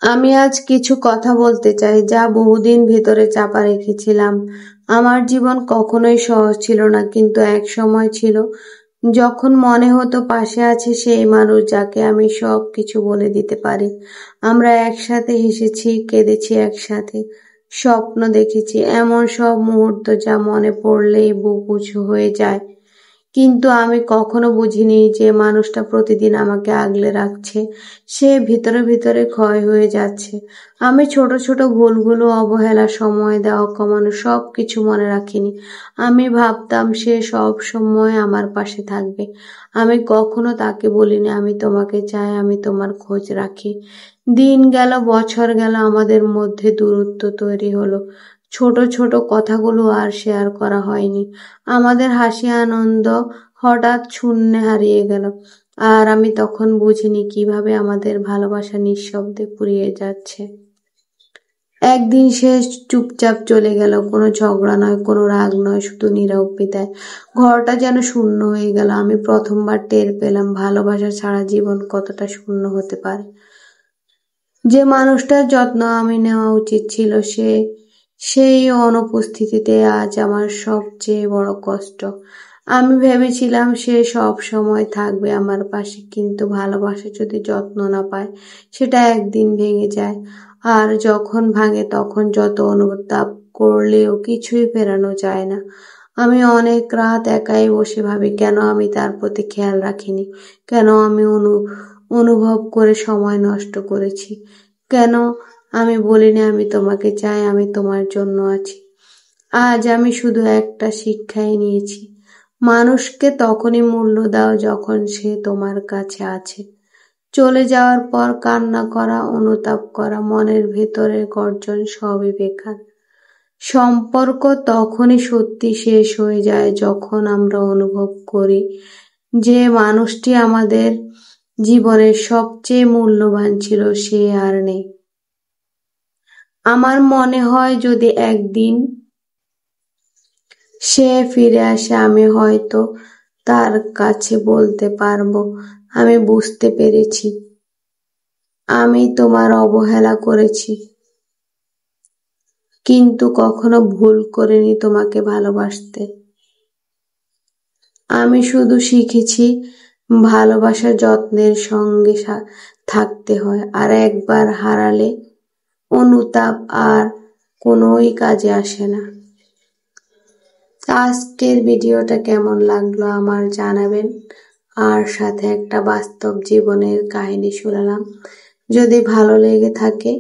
আমি আজ কিছু কথা বলতে চাই যা বহুদিন ভিতরে চাপা রেখেছিলাম। আমার জীবন কখনোই সহজ ছিল না, কিন্তু এক সময় ছিল যখন মনে হতো পাশে আছে সেই মানুষ যাকে আমি সব কিছু বলে দিতে পারি। আমরা একসাথে হেসেছি, কেঁদেছি একসাথে, স্বপ্ন দেখেছি, এমন সব মুহূর্ত যা মনে পড়লেই বুক উঁচু হয়ে যায়। কিন্তু আমি কখনো বুঝিনি যে মানুষটা প্রতিদিন আমাকে আগলে রাখছে, সে ভিতরে ভিতরে ক্ষয় হয়ে যাচ্ছে। আমি ছোট ছোট ভুলগুলো, অবহেলা, সময় দেওয়া কমানো সব কিছু মনে রাখিনি। আমি ভাবতাম সে সব সময় আমার পাশে থাকবে। আমি কখনো তাকে বলিনি আমি তোমাকে চাই, আমি তোমার খোঁজ রাখি। দিন গেল, বছর গেল, আমাদের মধ্যে দূরত্ব তৈরি হলো। ছোট ছোট কথাগুলো আর শেয়ার করা হয়নি। আমাদের হাসি আনন্দ হঠাৎ শূন্যে হারিয়ে গেল। আর আমি তখন বুঝিনি কিভাবে আমাদের ভালোবাসা নিঃশব্দে ফুরিয়ে যাচ্ছে। একদিন সে চুপচাপ চলে গেল, কোনো ঝগড়া নয়, কোনো রাগ নয়, শুধু নীরব বিদায়। ঘরটা যেন শূন্য হয়ে গেল। আমি প্রথমবার টের পেলাম ভালোবাসা ছাড়া জীবন কতটা শূন্য হতে পারে। যে মানুষটার যত্ন আমি নেওয়া উচিত ছিল, সেই অনুপস্থিতিতে আজ আমার সবচেয়ে বড় কষ্ট। আমি ভেবেছিলাম সে সব সময় থাকবে আমার পাশে, কিন্তু ভালোবাসা যদি যত্ন না পায় সেটা একদিন ভেঙে যায়। আর যখন ভাঙে তখন যত অনুতাপ করলেও কিছুই ফেরানো যায় না। আমি অনেক রাত একাই বসে ভাবি কেন আমি তার প্রতি খেয়াল রাখিনি, কেন আমি অনুভব করে সময় নষ্ট করেছি, কেন আমি বলিনি আমি তোমাকে চাই, আমি তোমার জন্য আছি। আজ আমি শুধু একটা শিক্ষাই নিয়েছি, মানুষকে তখনই মূল্য দাও যখন সে তোমার কাছে আছে। চলে যাওয়ার পর কান্না করা, অনুতাপ করা, মনের ভেতরের গর্জন সবই বেকার। সম্পর্ক তখনই সত্যি শেষ হয়ে যায় যখন আমরা অনুভব করি যে মানুষটি আমাদের জীবনের সবচেয়ে মূল্যবান ছিল সে আর নেই। আমার মনে হয় যদি একদিন সে ফিরে আসে আমি হয়তো তার কাছে বলতে পারবো, আমি বুঝতে পেরেছি আমি তোমার অবহেলা করেছি, কিন্তু কখনো ভুল করিনি তোমাকে ভালোবাসতে। আমি শুধু শিখেছি ভালোবাসা যত্নের সঙ্গে থাকতে হয়, আর একবার হারালে অনুতাপ আর কোনোই কাজে আসে না। আজকের ভিডিওটা কেমন লাগলো আমার জানাবেন, আর সাথে একটা বাস্তব জীবনের কাহিনী শোনালাম। যদি ভালো লেগে থাকে